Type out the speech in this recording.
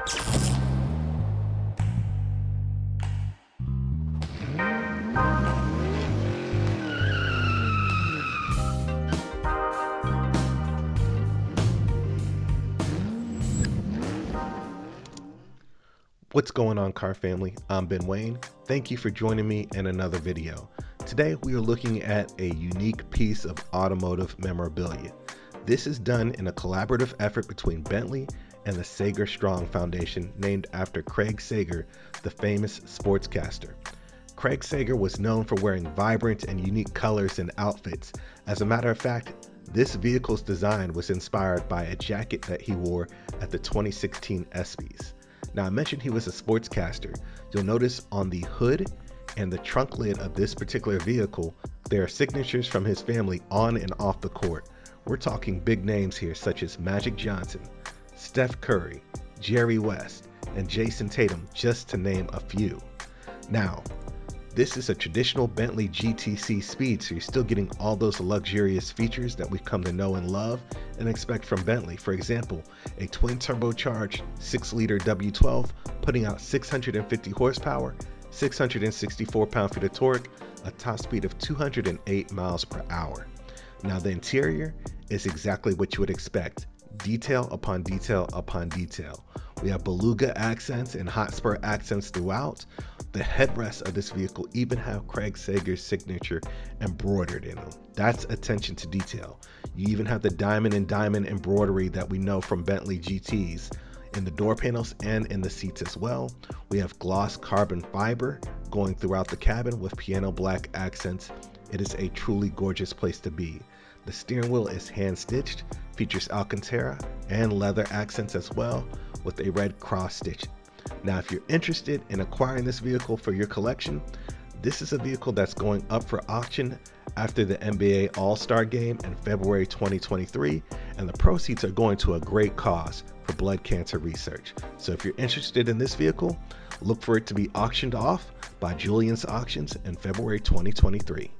What's going on, car family? I'm Ben Wayne. Thank you for joining me in another video. Today we are looking at a unique piece of automotive memorabilia. This is done in a collaborative effort between Bentley and the SagerStrong Foundation, named after Craig Sager, the famous sportscaster. Craig Sager was known for wearing vibrant and unique colors and outfits. As a matter of fact, this vehicle's design was inspired by a jacket that he wore at the 2016 ESPYs. Now, I mentioned he was a sportscaster. You'll notice on the hood and the trunk lid of this particular vehicle, there are signatures from his family on and off the court. We're talking big names here, such as Magic Johnson, Steph Curry, Jerry West, and Jason Tatum, just to name a few. Now, this is a traditional Bentley GT Speed, so you're still getting all those luxurious features that we've come to know and love and expect from Bentley. For example, a twin turbocharged 6-liter W12 putting out 650 horsepower, 664 pound-feet of torque, a top speed of 208 miles per hour. Now, the interior is exactly what you would expect. Detail upon detail upon detail. We have beluga accents and hot spur accents throughout. The headrests of this vehicle even have Craig Sager's signature embroidered in them. That's attention to detail. You even have the diamond and diamond embroidery that we know from Bentley GTs in the door panels and in the seats as well. We have gloss carbon fiber going throughout the cabin with piano black accents. It is a truly gorgeous place to be. The steering wheel is hand stitched, features Alcantara and leather accents as well, with a red cross stitch. Now, if you're interested in acquiring this vehicle for your collection, this is a vehicle that's going up for auction after the NBA All-Star Game in February 2023, and the proceeds are going to a great cause for blood cancer research. So if you're interested in this vehicle, look for it to be auctioned off by Julian's Auctions in February 2023.